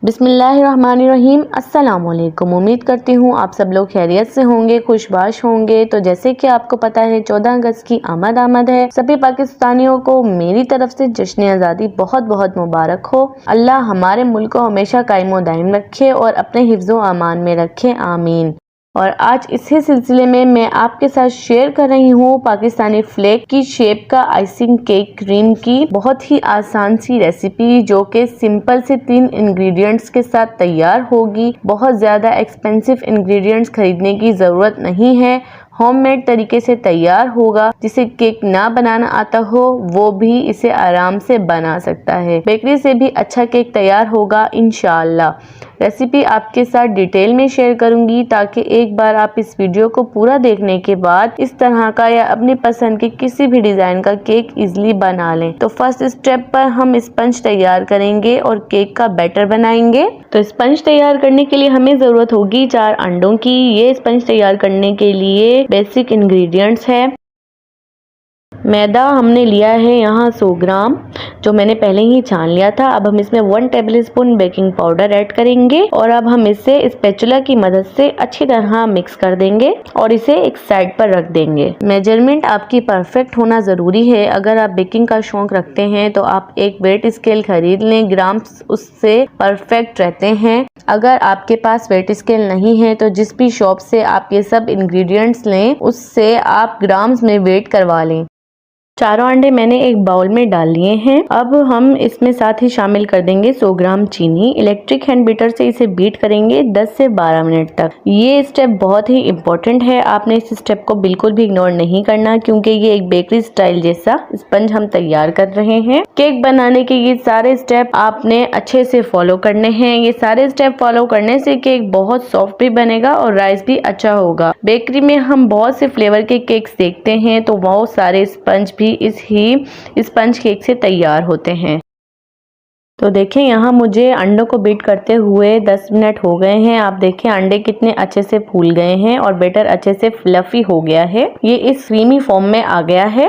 बिस्मिल्लाहिर्रहमानिर्रहीम। अस्सलाम वालेकुम। उम्मीद करती हूँ आप सब लोग खैरियत से होंगे, खुशबाश होंगे। तो जैसे कि आपको पता है 14 अगस्त की आमद है। सभी पाकिस्तानियों को मेरी तरफ से जश्न आज़ादी बहुत बहुत मुबारक हो। अल्लाह हमारे मुल्क को हमेशा कायमो दायम रखे और अपने हिफ्ज़ो अमान में रखे, आमीन। और आज इसी सिलसिले में मैं आपके साथ शेयर कर रही हूँ पाकिस्तानी फ्लैग की शेप का आइसिंग केक क्रीम की बहुत ही आसान सी रेसिपी, जो कि सिंपल से 3 इंग्रेडिएंट्स के साथ तैयार होगी। बहुत ज़्यादा एक्सपेंसिव इंग्रेडिएंट्स खरीदने की ज़रूरत नहीं है, होममेड तरीके से तैयार होगा। जिसे केक ना बनाना आता हो वो भी इसे आराम से बना सकता है। बेकरी से भी अच्छा केक तैयार होगा इंशाअल्लाह। रेसिपी आपके साथ डिटेल में शेयर करूंगी ताकि एक बार आप इस वीडियो को पूरा देखने के बाद इस तरह का या अपनी पसंद के किसी भी डिजाइन का केक इजीली बना लें। तो फर्स्ट स्टेप पर हम स्पंज तैयार करेंगे और केक का बैटर बनाएंगे। तो स्पंज तैयार करने के लिए हमें जरूरत होगी 4 अंडों की। ये स्पंज तैयार करने के लिए बेसिक इंग्रेडिएंट्स है। मैदा हमने लिया है यहाँ 100 ग्राम, जो मैंने पहले ही छान लिया था। अब हम इसमें 1 टेबलस्पून बेकिंग पाउडर ऐड करेंगे और अब हम इसे स्पैचुला की मदद से अच्छी तरह मिक्स कर देंगे और इसे एक साइड पर रख देंगे। मेजरमेंट आपकी परफेक्ट होना जरूरी है। अगर आप बेकिंग का शौक रखते हैं तो आप एक वेट स्केल खरीद लें, ग्राम्स उससे परफेक्ट रहते हैं। अगर आपके पास वेट स्केल नहीं है तो जिस भी शॉप से आप ये सब इंग्रेडिएंट्स लें उससे आप ग्राम्स में वेट करवा लें। चारों अंडे मैंने एक बाउल में डाल लिए हैं। अब हम इसमें साथ ही शामिल कर देंगे 100 ग्राम चीनी। इलेक्ट्रिक हैंड बीटर से इसे बीट करेंगे 10 से 12 मिनट तक। ये स्टेप बहुत ही इम्पोर्टेंट है, आपने इस स्टेप को बिल्कुल भी इग्नोर नहीं करना, क्योंकि ये एक बेकरी स्टाइल जैसा स्पंज हम तैयार कर रहे हैं। केक बनाने के ये सारे स्टेप आपने अच्छे से फॉलो करने हैं। ये सारे स्टेप फॉलो करने से केक बहुत सॉफ्ट भी बनेगा और राइस भी अच्छा होगा। बेकरी में हम बहुत से फ्लेवर के केक्स देखते हैं तो बहुत सारे स्पंज भी इस स्पंज केक से तैयार होते हैं। तो देखें यहाँ मुझे अंडों को बीट करते हुए 10 मिनट हो गए हैं। आप देखें अंडे कितने अच्छे से फूल गए हैं और बैटर अच्छे से फ्लफी हो गया है। ये इस क्रीमी फॉर्म में आ गया है।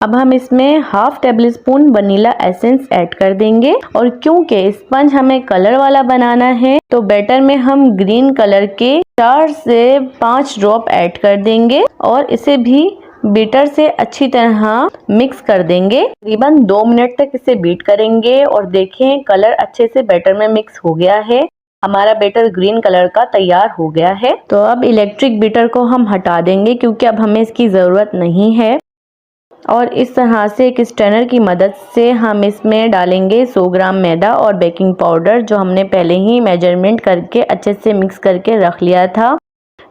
अब हम इसमें 1/2 टेबलस्पून वनीला एसेंस ऐड कर देंगे और क्योंकि स्पंज हमें कलर वाला बनाना है तो बैटर में हम ग्रीन कलर के 4 से 5 ड्रॉप ऐड कर देंगे और इसे भी बीटर से अच्छी तरह मिक्स कर देंगे। तकरीबन 2 मिनट तक इसे बीट करेंगे और देखें कलर अच्छे से बैटर में मिक्स हो गया है। हमारा बैटर ग्रीन कलर का तैयार हो गया है। तो अब इलेक्ट्रिक बीटर को हम हटा देंगे क्योंकि अब हमें इसकी ज़रूरत नहीं है। और इस तरह से एक स्ट्रेनर की मदद से हम इसमें डालेंगे 100 ग्राम मैदा और बेकिंग पाउडर, जो हमने पहले ही मेजरमेंट करके अच्छे से मिक्स करके रख लिया था।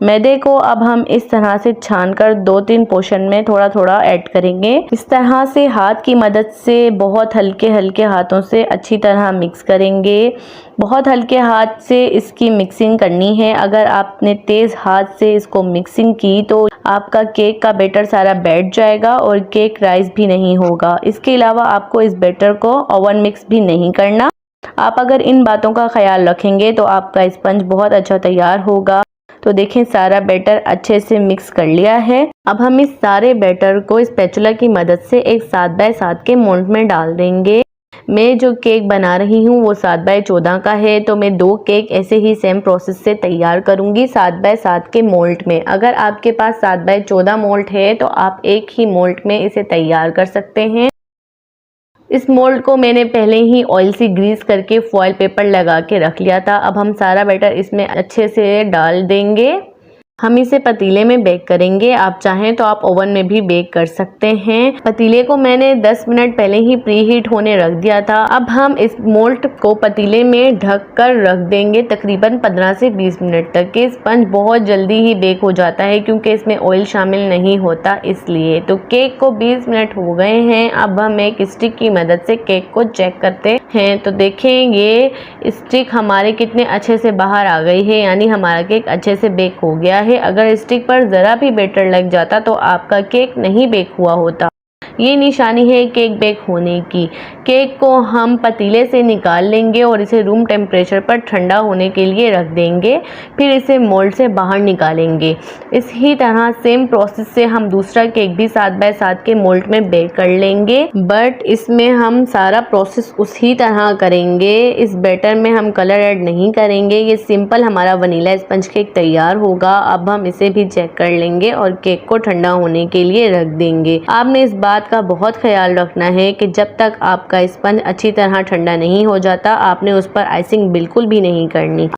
मैदे को अब हम इस तरह से छानकर 2-3 पोर्शन में थोड़ा थोड़ा ऐड करेंगे। इस तरह से हाथ की मदद से बहुत हल्के हल्के हाथों से अच्छी तरह मिक्स करेंगे। बहुत हल्के हाथ से इसकी मिक्सिंग करनी है। अगर आपने तेज़ हाथ से इसको मिक्सिंग की तो आपका केक का बैटर सारा बैठ जाएगा और केक राइस भी नहीं होगा। इसके अलावा आपको इस बैटर को ओवन मिक्स भी नहीं करना। आप अगर इन बातों का ख्याल रखेंगे तो आपका स्पंज बहुत अच्छा तैयार होगा। तो देखें सारा बैटर अच्छे से मिक्स कर लिया है। अब हम इस सारे बैटर को स्पैचुला की मदद से एक 7x7 के मोल्ड में डाल देंगे। मैं जो केक बना रही हूँ वो 7x14 का है, तो मैं 2 केक ऐसे ही सेम प्रोसेस से तैयार करूँगी 7x7 के मोल्ड में। अगर आपके पास 7x14 मोल्ड है तो आप एक ही मोल्ड में इसे तैयार कर सकते हैं। इस मोल्ड को मैंने पहले ही ऑयल से ग्रीस करके फॉयल पेपर लगा के रख लिया था। अब हम सारा बैटर इसमें अच्छे से डाल देंगे। हम इसे पतीले में बेक करेंगे। आप चाहें तो आप ओवन में भी बेक कर सकते हैं। पतीले को मैंने 10 मिनट पहले ही प्री हीट होने रख दिया था। अब हम इस मोल्ड को पतीले में ढक कर रख देंगे तकरीबन 15 से 20 मिनट तक। ये स्पंज बहुत जल्दी ही बेक हो जाता है क्योंकि इसमें ऑयल शामिल नहीं होता इसलिए। तो केक को 20 मिनट हो गए हैं। अब हम एक स्टिक की मदद से केक को चेक करते हैं। तो देखें ये स्टिक हमारे कितने अच्छे से बाहर आ गई है, यानी हमारा केक अच्छे से बेक हो गया है। अगर स्टिक पर ज़रा भी बैटर लग जाता तो आपका केक नहीं बेक हुआ होता। ये निशानी है केक बेक होने की। केक को हम पतीले से निकाल लेंगे और इसे रूम टेम्परेचर पर ठंडा होने के लिए रख देंगे। फिर इसे मोल्ड से बाहर निकालेंगे। इसी तरह सेम प्रोसेस से हम दूसरा केक भी 7 बाय 7 के मोल्ड में बेक कर लेंगे, बट इसमें हम सारा प्रोसेस उसी तरह करेंगे। इस बैटर में हम कलर ऐड नहीं करेंगे। ये सिंपल हमारा वनीला स्पंज केक तैयार होगा। अब हम इसे भी चेक कर लेंगे और केक को ठंडा होने के लिए रख देंगे। आपने इस बात का बहुत ख्याल रखना है कि जब तक आपका स्पंज अच्छी तरह ठंडा नहीं हो जाता, आपने उस पर आइसिंग बिल्कुल भी नहीं करनी।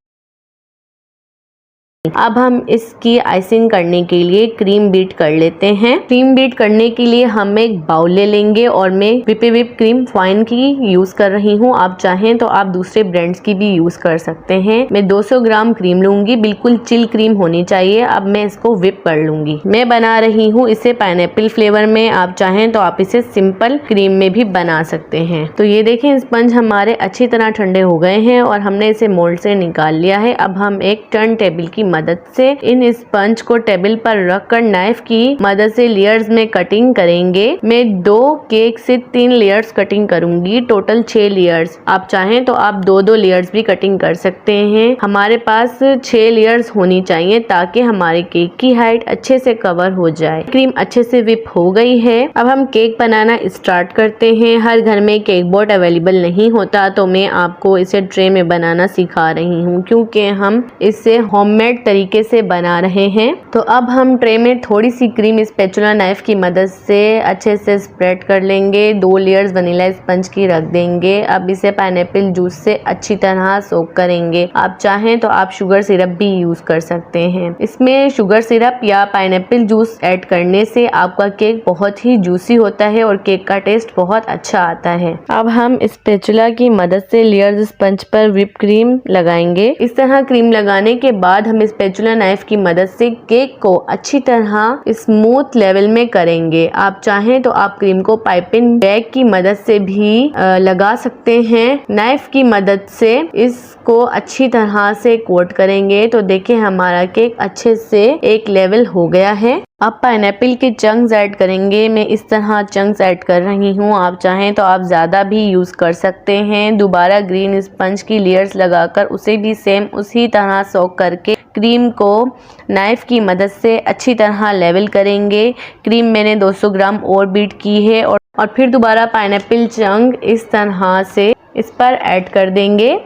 अब हम इसकी आइसिंग करने के लिए क्रीम बीट कर लेते हैं। क्रीम बीट करने के लिए हम एक बाउल ले लेंगे और मैं विप क्रीम फाइन की यूज कर रही हूँ। आप चाहें तो आप दूसरे ब्रांड्स की भी यूज कर सकते हैं। मैं 200 ग्राम क्रीम लूंगी, बिल्कुल चिल क्रीम होनी चाहिए। अब मैं इसको विप कर लूंगी। मैं बना रही हूँ इसे पाइनएप्पल फ्लेवर में। आप चाहें तो आप इसे सिंपल क्रीम में भी बना सकते हैं। तो ये देखें, स्पंज हमारे अच्छी तरह ठंडे हो गए हैं और हमने इसे मोल्ड से निकाल लिया है। अब हम एक टर्न टेबल की मदद से इन स्पंज को टेबल पर रखकर नाइफ की मदद से लेयर्स में कटिंग करेंगे। मैं 2 केक से 3 लेयर्स कटिंग करूंगी, टोटल 6 लेयर्स। आप चाहें तो आप 2-2 लेयर्स भी कटिंग कर सकते हैं। हमारे पास 6 लेयर्स होनी चाहिए ताकि हमारे केक की हाइट अच्छे से कवर हो जाए। क्रीम अच्छे से विप हो गई है। अब हम केक बनाना स्टार्ट करते हैं। हर घर में केक बोर्ड अवेलेबल नहीं होता, तो मैं आपको इसे ट्रे में बनाना सिखा रही हूँ, क्योंकि हम इसे होममेड तरीके से बना रहे हैं। तो अब हम ट्रे में थोड़ी सी क्रीम स्पैचुला नाइफ की मदद से अच्छे से स्प्रेड कर लेंगे। 2 लेयर्स वनीला स्पंज की रख देंगे। अब इसे पाइनएप्पल जूस से अच्छी तरह सोक करेंगे। आप चाहें तो आप शुगर सिरप भी यूज कर सकते हैं। इसमें शुगर सिरप या पाइनएप्पल जूस ऐड करने से आपका केक बहुत ही जूसी होता है और केक का टेस्ट बहुत अच्छा आता है। अब हम स्पैचुला की मदद से लेयर्स स्पंज पर व्हिप क्रीम लगाएंगे। इस तरह क्रीम लगाने के बाद हम स्पैचुला नाइफ की मदद से केक को अच्छी तरह स्मूथ लेवल में करेंगे। आप चाहें तो आप क्रीम को पाइपिंग बैग की मदद से भी लगा सकते हैं। नाइफ की मदद से इसको अच्छी तरह से कोट करेंगे। तो देखिए, हमारा केक अच्छे से एक लेवल हो गया है। अब पाइनएप्पल के चंक्स ऐड करेंगे। मैं इस तरह चंक्स ऐड कर रही हूँ। आप चाहें तो आप ज़्यादा भी यूज़ कर सकते हैं। दोबारा ग्रीन स्पंज की लेयर्स लगाकर उसे भी सेम उसी तरह सोक करके क्रीम को नाइफ की मदद से अच्छी तरह लेवल करेंगे। क्रीम मैंने 200 ग्राम और बीट की है और फिर दोबारा पाइनएप्पल चंक इस तरह से इस पर ऐड कर देंगे।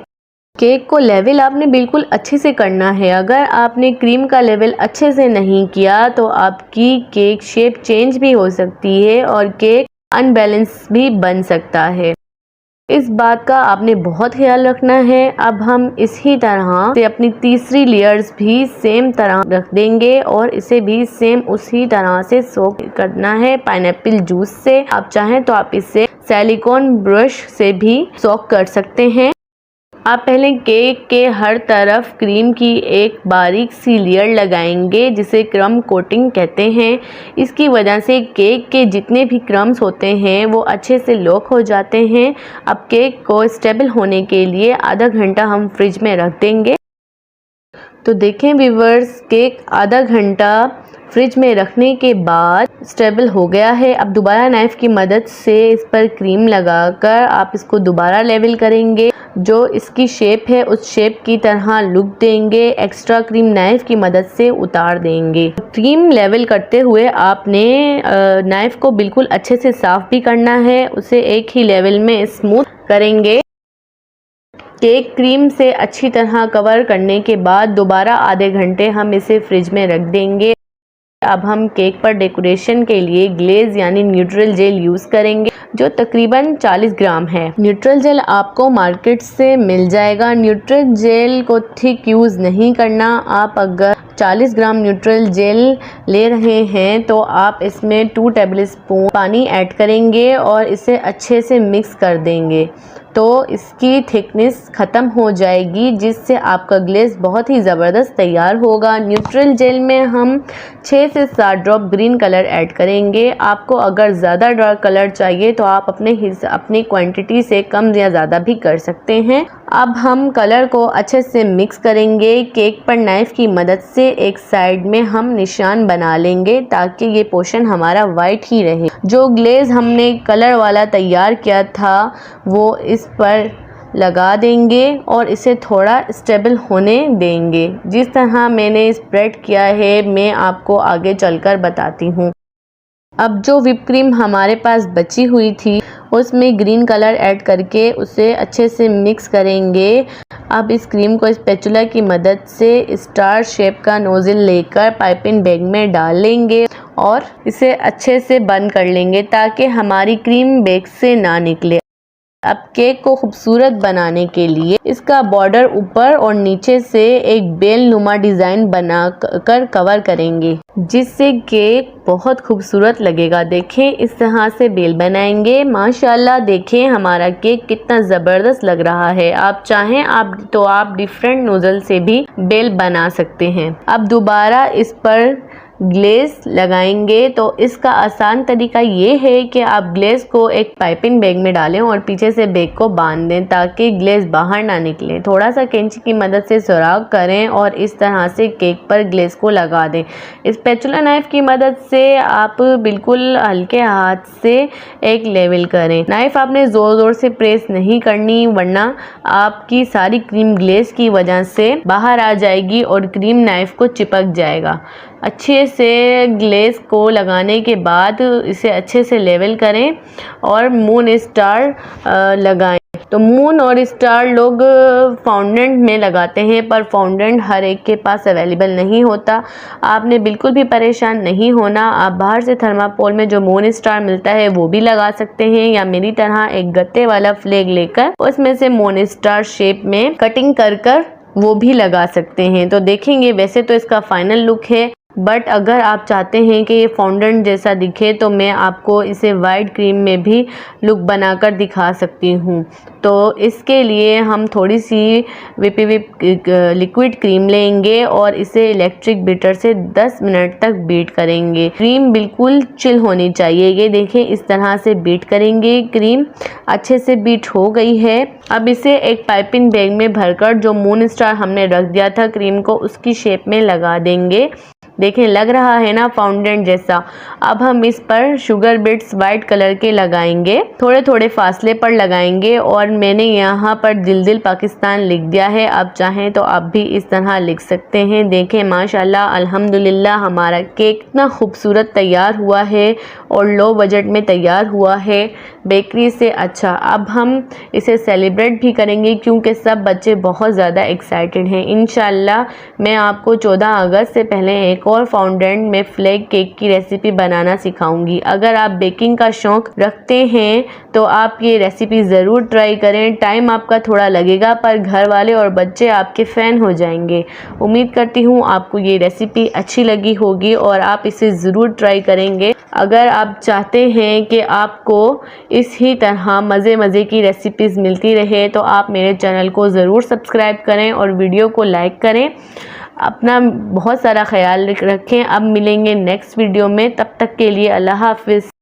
केक को लेवल आपने बिल्कुल अच्छे से करना है। अगर आपने क्रीम का लेवल अच्छे से नहीं किया तो आपकी केक शेप चेंज भी हो सकती है और केक अनबैलेंस भी बन सकता है। इस बात का आपने बहुत ख्याल रखना है। अब हम इसी तरह से अपनी तीसरी लेयर्स भी सेम तरह रख देंगे और इसे भी सेम उसी तरह से सोक करना है पाइनएप्पल जूस से। आप चाहें तो आप इसे सिलिकॉन ब्रश से भी सोक कर सकते हैं। आप पहले केक के हर तरफ क्रीम की एक बारीक सी लेयर लगाएंगे, जिसे क्रम कोटिंग कहते हैं। इसकी वजह से केक के जितने भी क्रम्स होते हैं वो अच्छे से लॉक हो जाते हैं। अब केक को स्टेबल होने के लिए आधा घंटा हम फ्रिज में रख देंगे। तो देखें व्यूअर्स, केक आधा घंटा फ्रिज में रखने के बाद स्टेबल हो गया है। अब दोबारा नाइफ की मदद से इस पर क्रीम लगाकर आप इसको दोबारा लेवल करेंगे। जो इसकी शेप है उस शेप की तरह लुक देंगे। एक्स्ट्रा क्रीम नाइफ की मदद से उतार देंगे। क्रीम लेवल करते हुए आपने नाइफ को बिल्कुल अच्छे से साफ भी करना है। उसे एक ही लेवल में स्मूथ करेंगे। केक क्रीम से अच्छी तरह कवर करने के बाद दोबारा आधे घंटे हम इसे फ्रिज में रख देंगे। अब हम केक पर डेकोरेशन के लिए ग्लेज यानी न्यूट्रल जेल यूज करेंगे, जो तकरीबन 40 ग्राम है। न्यूट्रल जेल आपको मार्केट से मिल जाएगा। न्यूट्रल जेल को थिक यूज नहीं करना। आप अगर 40 ग्राम न्यूट्रल जेल ले रहे हैं तो आप इसमें 2 टेबल स्पून पानी ऐड करेंगे और इसे अच्छे से मिक्स कर देंगे। तो इसकी थिकनेस ख़त्म हो जाएगी, जिससे आपका ग्लेज बहुत ही ज़बरदस्त तैयार होगा। न्यूट्रल जेल में हम 6 से 7 ड्रॉप ग्रीन कलर ऐड करेंगे। आपको अगर ज़्यादा डार्क कलर चाहिए तो आप अपनी क्वांटिटी से कम या ज़्यादा भी कर सकते हैं। अब हम कलर को अच्छे से मिक्स करेंगे। केक पर नाइफ़ की मदद से एक साइड में हम निशान बना लेंगे ताकि ये पोर्शन हमारा वाइट ही रहे। जो ग्लेज़ हमने कलर वाला तैयार किया था वो इस पर लगा देंगे और इसे थोड़ा स्टेबल होने देंगे। जिस तरह मैंने स्प्रेड किया है मैं आपको आगे चलकर बताती हूँ। अब जो व्हिप क्रीम हमारे पास बची हुई थी उसमें ग्रीन कलर ऐड करके उसे अच्छे से मिक्स करेंगे। अब इस क्रीम को स्पैचुला की मदद से स्टार शेप का नोज़ल लेकर पाइपिंग बैग में डाल लेंगे और इसे अच्छे से बंद कर लेंगे ताकि हमारी क्रीम बैग से ना निकले। अब केक को खूबसूरत बनाने के लिए इसका बॉर्डर ऊपर और नीचे से एक बेल नुमा डिज़ाइन बना कर कवर करेंगे जिससे केक बहुत खूबसूरत लगेगा। देखें इस तरह से बेल बनाएंगे। माशाल्लाह देखें हमारा केक कितना ज़बरदस्त लग रहा है। आप चाहें आप डिफरेंट नोज़ल से भी बेल बना सकते हैं। अब दोबारा इस पर ग्लेज़ लगाएंगे तो इसका आसान तरीका ये है कि आप ग्लेज़ को एक पाइपिंग बैग में डालें और पीछे से बैग को बांध दें ताकि ग्लेज़ बाहर ना निकले। थोड़ा सा कैंची की मदद से सुराख करें और इस तरह से केक पर ग्लेज़ को लगा दें। स्पैचुला नाइफ़ की मदद से आप बिल्कुल हल्के हाथ से एक लेवल करें। नाइफ़ आपने ज़ोर ज़ोर से प्रेस नहीं करनी वरना आपकी सारी क्रीम ग्लेज़ की वजह से बाहर आ जाएगी और क्रीम नाइफ़ को चिपक जाएगा। अच्छे से ग्लेज़ को लगाने के बाद इसे अच्छे से लेवल करें और मून स्टार लगाएं। तो मून और स्टार लोग फॉन्डेंट में लगाते हैं पर फॉन्डेंट हर एक के पास अवेलेबल नहीं होता। आपने बिल्कुल भी परेशान नहीं होना। आप बाहर से थर्माकोल में जो मून स्टार मिलता है वो भी लगा सकते हैं या मेरी तरह एक गत्ते वाला फ्लैग लेकर उसमें से मून स्टार शेप में कटिंग कर वो भी लगा सकते हैं। तो देखेंगे वैसे तो इसका फाइनल लुक है बट अगर आप चाहते हैं कि ये फॉन्डेंट जैसा दिखे तो मैं आपको इसे वाइट क्रीम में भी लुक बनाकर दिखा सकती हूँ। तो इसके लिए हम थोड़ी सी विपी लिक्विड क्रीम लेंगे और इसे इलेक्ट्रिक बीटर से 10 मिनट तक बीट करेंगे। क्रीम बिल्कुल चिल होनी चाहिए। ये देखें इस तरह से बीट करेंगे। क्रीम अच्छे से बीट हो गई है। अब इसे एक पाइपिंग बैग में भरकर जो मून स्टार हमने रख दिया था क्रीम को उसकी शेप में लगा देंगे। देखें लग रहा है ना फॉन्डेंट जैसा। अब हम इस पर शुगर बिट्स वाइट कलर के लगाएंगे। थोड़े थोड़े फासले पर लगाएंगे और मैंने यहाँ पर दिल दिल पाकिस्तान लिख दिया है। आप चाहें तो आप भी इस तरह लिख सकते हैं। देखें माशाल्लाह अल्हम्दुलिल्लाह हमारा केक इतना खूबसूरत तैयार हुआ है और लो बजट में तैयार हुआ है बेकरी से। अच्छा अब हम इसे सेलिब्रेट भी करेंगे क्योंकि सब बच्चे बहुत ज़्यादा एक्साइटेड हैं। इंशाल्लाह मैं आपको 14 अगस्त से पहले एक और फॉन्डेंट में फ्लैग केक की रेसिपी बनाना सिखाऊंगी। अगर आप बेकिंग का शौक़ रखते हैं तो आप ये रेसिपी ज़रूर ट्राई करें। टाइम आपका थोड़ा लगेगा पर घर वाले और बच्चे आपके फ़ैन हो जाएंगे। उम्मीद करती हूँ आपको ये रेसिपी अच्छी लगी होगी और आप इसे ज़रूर ट्राई करेंगे। अगर आप चाहते हैं कि आपको इसी तरह मज़े की रेसिपीज़ मिलती रहे तो आप मेरे चैनल को ज़रूर सब्सक्राइब करें और वीडियो को लाइक करें। अपना बहुत सारा ख्याल रखें। अब मिलेंगे नेक्स्ट वीडियो में। तब तक के लिए अल्लाह हाफ़िज़।